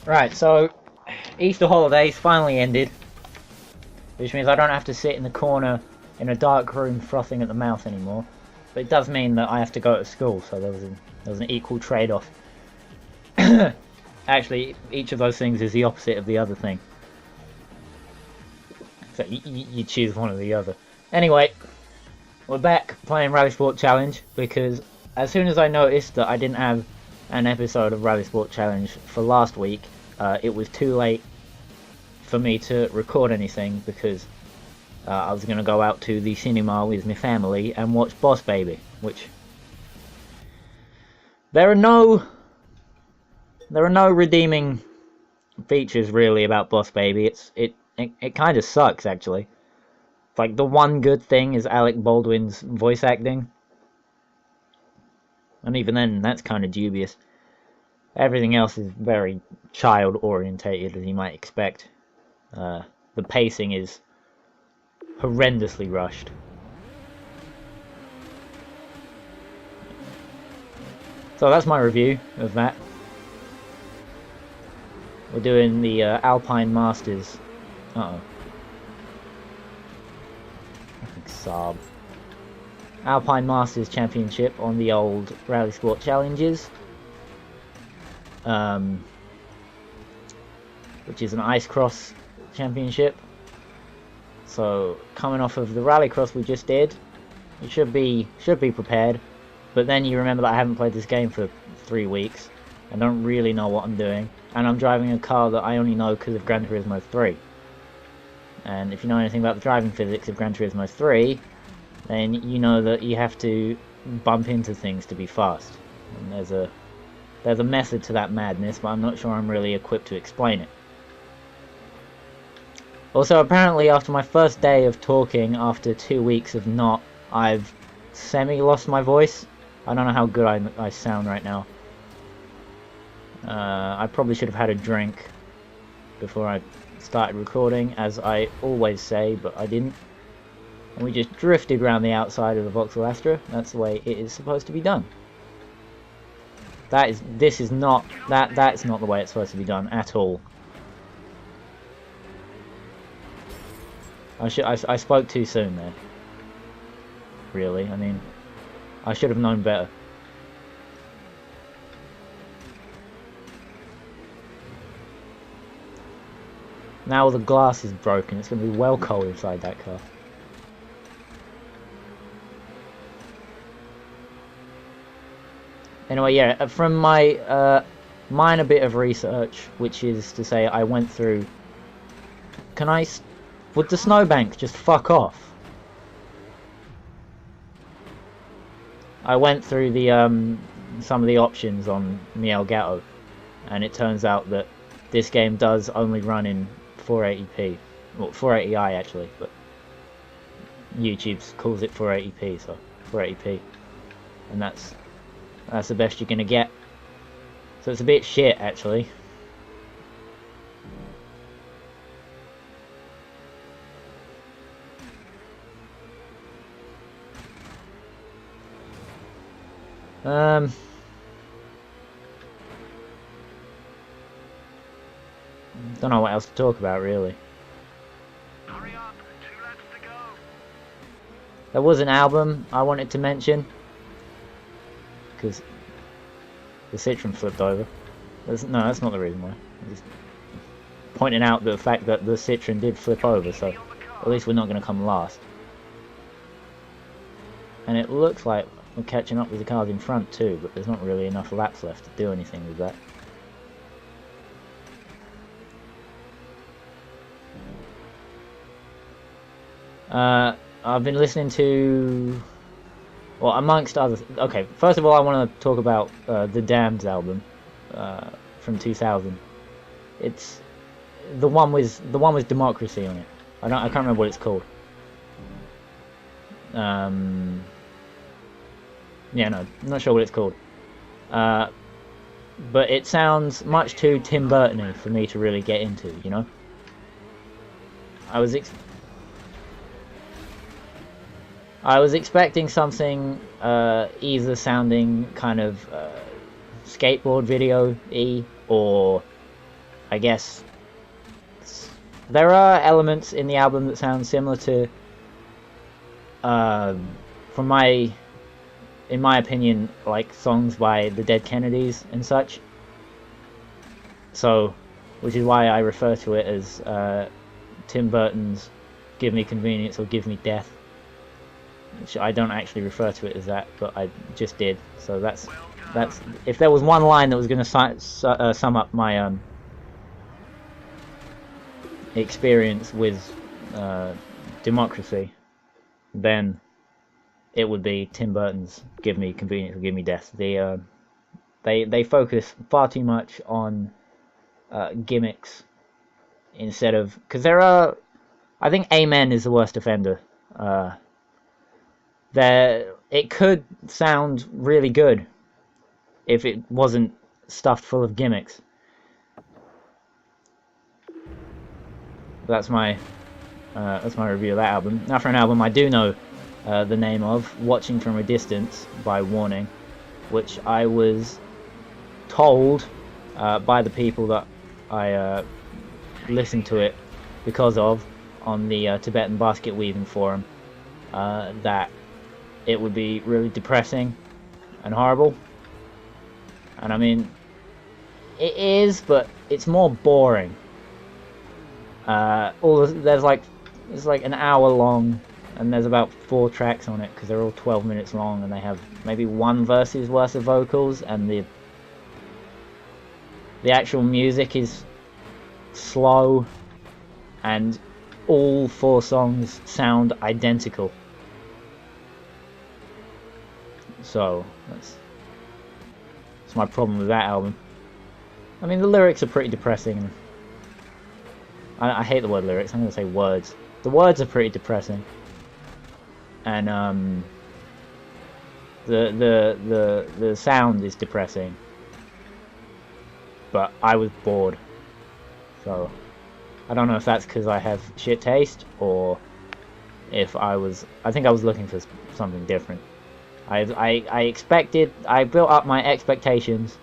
Right, so Easter holidays finally ended, which means I don't have to sit in the corner in a dark room frothing at the mouth anymore. But it does mean that I have to go to school, so there was an equal trade-off. Actually, each of those things is the opposite of the other thing. So you choose one or the other. Anyway, we're back playing Rallisport Challenge, because as soon as I noticed that I didn't have an episode of Rallisport Challenge for last week, it was too late for me to record anything, because I was going to go out to the cinema with my family and watch Boss Baby, which there are no redeeming features really about Boss Baby. It kind of sucks, actually. Like, the one good thing is Alec Baldwin's voice acting, and even then that's kind of dubious. Everything else is very child orientated, as you might expect. The pacing is horrendously rushed. So that's my review of that. We're doing the Alpine Masters. Uh-oh. Fucking sob. Alpine Masters Championship on the old Rallisport Challenges. Which is an ice cross championship. So coming off of the rallycross we just did, you should be prepared. But then you remember that I haven't played this game for 3 weeks. I don't really know what I'm doing, and I'm driving a car that I only know because of Gran Turismo 3. And if you know anything about the driving physics of Gran Turismo 3, then you know that you have to bump into things to be fast. And there's a method to that madness, but I'm not sure I'm really equipped to explain it. Also, apparently after my first day of talking, after 2 weeks of not, I've semi-lost my voice. I don't know how good I sound right now. I probably should have had a drink before I started recording, as I always say, but I didn't. And we just drifted around the outside of the Vauxhall Astra. That's the way it is supposed to be done. That's not the way it's supposed to be done at all. I spoke too soon there. Really, I mean, I should have known better. Now the glass is broken, it's going to be well cold inside that car. Anyway, yeah, from my minor bit of research, which is to say I went through... Would the snowbank just fuck off? I went through the some of the options on the Elgato, and it turns out that this game does only run in 480p, well 480i actually, but YouTube calls it 480p, so 480p, and that's the best you're gonna get. So it's a bit shit actually. Don't know what else to talk about really. Hurry up, 2 laps to go. There was an album I wanted to mention, because the Citroen flipped over. No, that's not the reason why. I'm just pointing out the fact that the Citroen did flip over, so at least we're not going to come last. And it looks like we're catching up with the cars in front too, but there's not really enough laps left to do anything with that. I've been listening to, well, amongst other okay, first of all I want to talk about the Damned's album from 2000. It's the one with Democracy on it. I can't remember what it's called. Yeah, no, I'm not sure what it's called. But it sounds much too Tim Burton-y for me to really get into, you know? I was expecting something either sounding kind of skateboard video-y, or I guess there are elements in the album that sound similar to, in my opinion, like songs by the Dead Kennedys and such. So, which is why I refer to it as Tim Burton's "Give Me Convenience" or "Give Me Death." Which I don't actually refer to it as that, but I just did. So that's if there was one line that was going to sum up my experience with democracy, then it would be Tim Burton's "Give Me Convenience" or "Give Me Death." They focus far too much on gimmicks instead of, because there are, I think Amen is the worst offender. It could sound really good if it wasn't stuffed full of gimmicks. That's my review of that album. Now for an album I do know the name of, "Watching from a Distance" by Warning, which I was told by the people that I listened to it because of on the Tibetan basket weaving forum, that it would be really depressing and horrible. And I mean, it is, but it's more boring. It's like an hour long, and there's about 4 tracks on it because they're all 12 minutes long, and they have maybe one verse's worth of vocals, and the actual music is slow, and all 4 songs sound identical. So that's my problem with that album. I mean, the lyrics are pretty depressing. I hate the word lyrics. I'm going to say words. The words are pretty depressing, and the sound is depressing. But I was bored, so I don't know if that's because I have shit taste, or if I think I was looking for something different. I built up my expectations,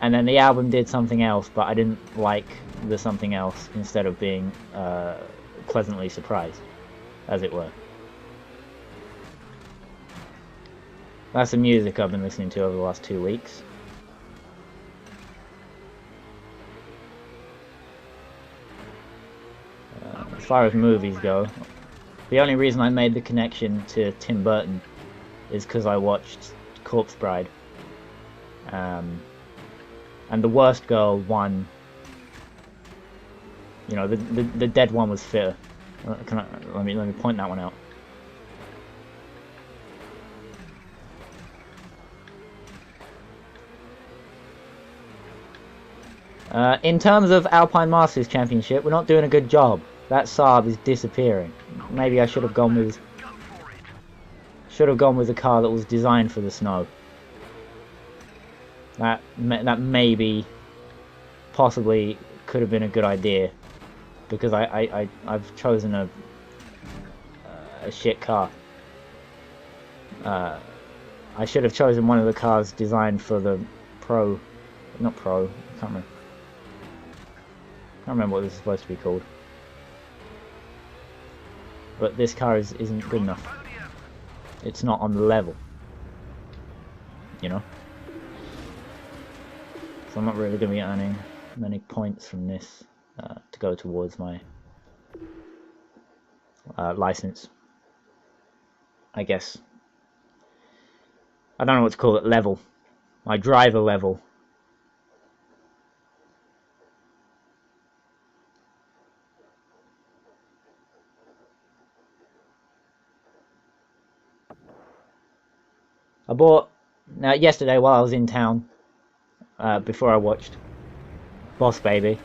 and then the album did something else, but I didn't like the something else, instead of being pleasantly surprised, as it were. That's the music I've been listening to over the last 2 weeks. As far as movies go, the only reason I made the connection to Tim Burton is because I watched Corpse Bride, and the worst girl won. You know, the dead one was fitter. Let me point that one out. In terms of Alpine Masters Championship, we're not doing a good job. That Saab is disappearing. Maybe I should have gone with a car that was designed for the snow. That maybe, possibly, could have been a good idea, because I've chosen a shit car. I should have chosen one of the cars designed for the not Pro. I can't remember what this is supposed to be called. But this car isn't good enough. It's not on the level, you know. So I'm not really going to be earning many points from this to go towards my license, I guess. I don't know what to call it. Level. My driver level. I bought, yesterday while I was in town, before I watched Boss Baby,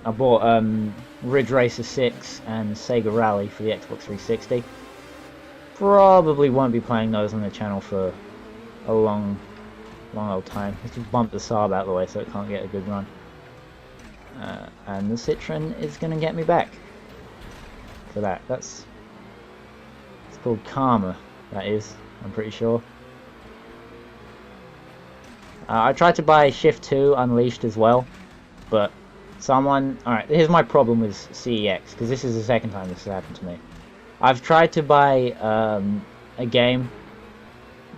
I bought Ridge Racer 6 and Sega Rally for the Xbox 360. Probably won't be playing those on the channel for a long old time. Let's just bump the Saab out of the way so it can't get a good run. And the Citroen is going to get me back for that. It's called Karma, that is, I'm pretty sure. I tried to buy Shift 2 Unleashed as well, but Alright, here's my problem with CEX, because this is the second time this has happened to me. I've tried to buy a game,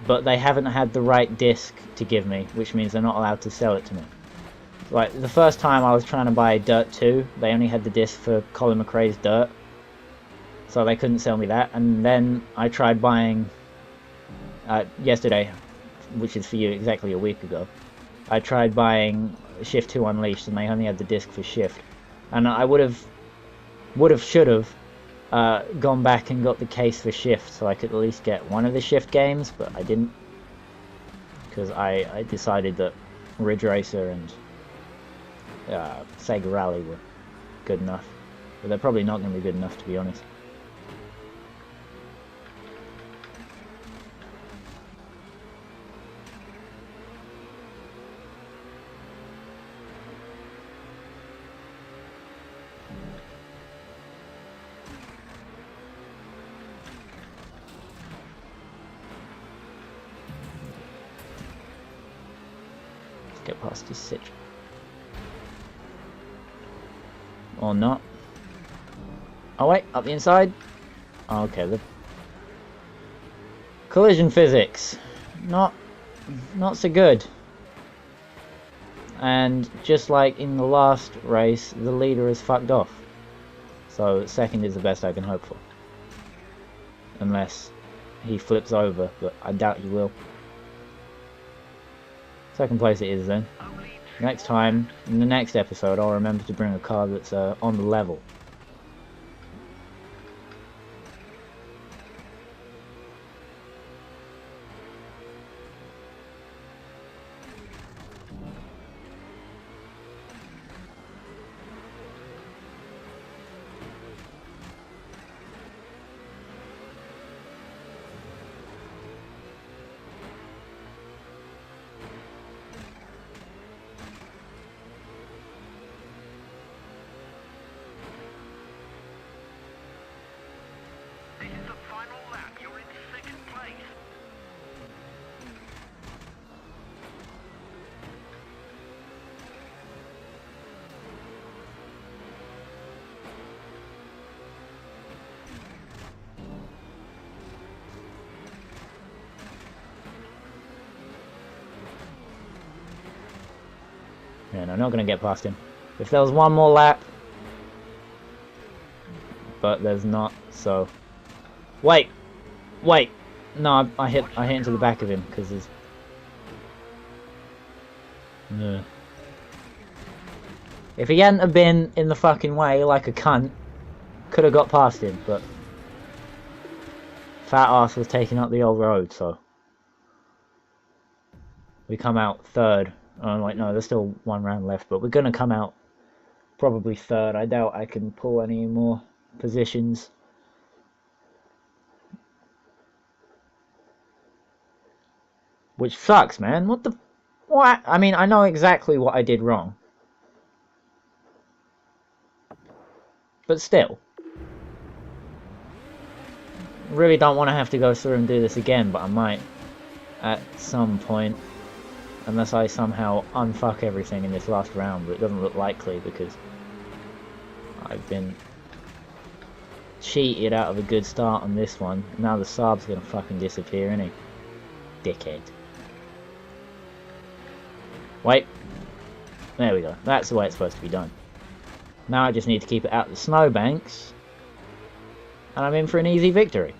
but they haven't had the right disc to give me, which means they're not allowed to sell it to me. Like, the first time I was trying to buy Dirt 2, they only had the disc for Colin McRae's Dirt, so they couldn't sell me that. And then I tried buying, yesterday, which is for you exactly a week ago, I tried buying Shift 2 Unleashed, and they only had the disc for Shift. And I should have gone back and got the case for Shift, so I could at least get one of the Shift games, but I didn't, because I decided that Ridge Racer and Sega Rally were good enough, but they're probably not going to be good enough, to be honest. Let's get past this Citroen. Or not. Oh wait, up the inside. Oh, okay, the collision physics, not so good. And just like in the last race, the leader is fucked off. So second is the best I can hope for. Unless he flips over, but I doubt he will. Second place it is then. Next time, in the next episode, I'll remember to bring a car that's on the level. And I'm not going to get past him. If there was one more lap. But there's not, so... Wait! Wait! No, I hit into the back of him, because there's... Yeah. If he hadn't have been in the fucking way like a cunt, could have got past him, but... Fat ass was taking up the old road, so... We come out third. Oh wait, no, there's still one round left, but we're gonna come out probably third. I doubt I can pull any more positions. Which sucks, man. What the... What? I mean, I know exactly what I did wrong. But still. Really don't want to have to go through and do this again, but I might. At some point. Unless I somehow unfuck everything in this last round, but it doesn't look likely because I've been cheated out of a good start on this one. Now the Saab's gonna fucking disappear, isn't he? Dickhead. Wait. There we go. That's the way it's supposed to be done. Now I just need to keep it out of the snowbanks. And I'm in for an easy victory.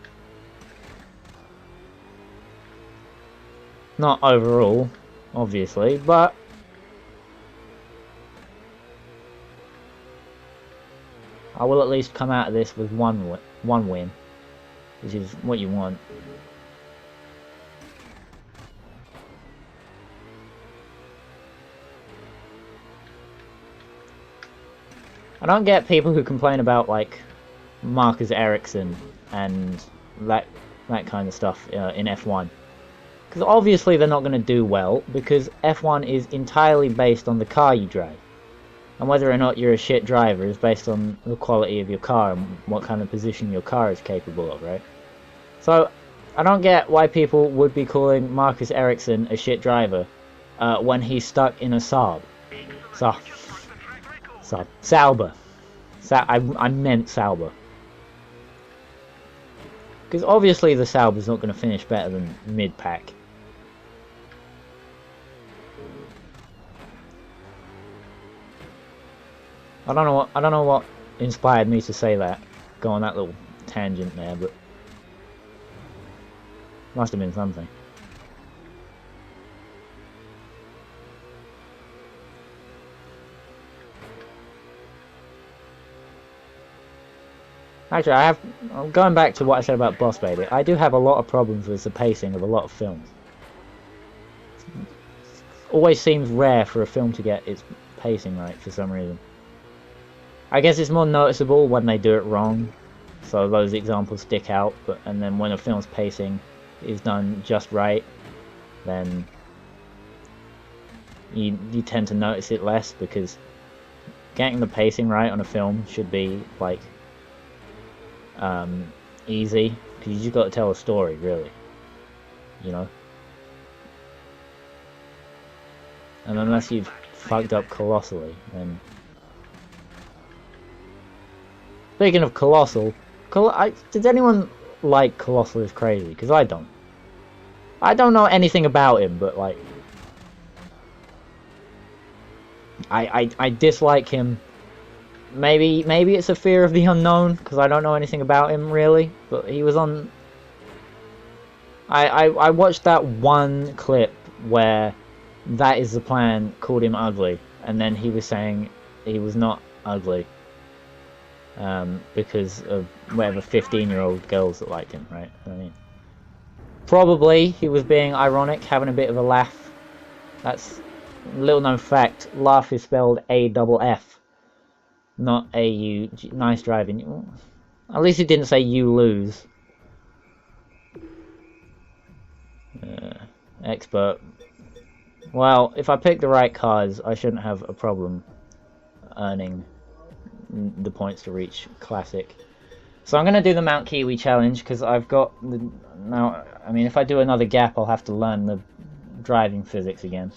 Not overall, obviously, but I will at least come out of this with one win, which is what you want. I don't get people who complain about like Marcus Ericsson and that kind of stuff in F1. Because obviously they're not going to do well, because F1 is entirely based on the car you drive. And whether or not you're a shit driver is based on the quality of your car and what kind of position your car is capable of, right? So, I don't get why people would be calling Marcus Ericsson a shit driver when he's stuck in a Saab. Sauber. I meant Sauber. Because obviously the Sauber's not going to finish better than mid-pack. I don't know what inspired me to say that. Go on that little tangent there, but must have been something. Actually, I'm going back to what I said about Boss Baby. I do have a lot of problems with the pacing of a lot of films. It always seems rare for a film to get its pacing right for some reason. I guess it's more noticeable when they do it wrong, so those examples stick out. And then when a film's pacing is done just right, then you tend to notice it less, because getting the pacing right on a film should be like easy, because you just got to tell a story, really, you know. And unless you've fucked up colossally, then. Speaking of Colossal, does anyone like Colossal is Crazy? Because I don't. I don't know anything about him, but like, I dislike him. Maybe it's a fear of the unknown, because I don't know anything about him really. But he was on. I watched that one clip where That Is the Plan called him ugly, and then he was saying he was not ugly. Because of whatever 15-year-old girls that liked him, right? I mean, probably he was being ironic, having a bit of a laugh. That's a little known fact. Laugh is spelled A-double-F, not A-U. Nice driving. At least he didn't say you lose. Expert. Well, if I pick the right cars, I shouldn't have a problem earning the points to reach Classic. So I'm going to do the Mount Kiwi challenge, because I've got the... Now, I mean, if I do another gap, I'll have to learn the driving physics again.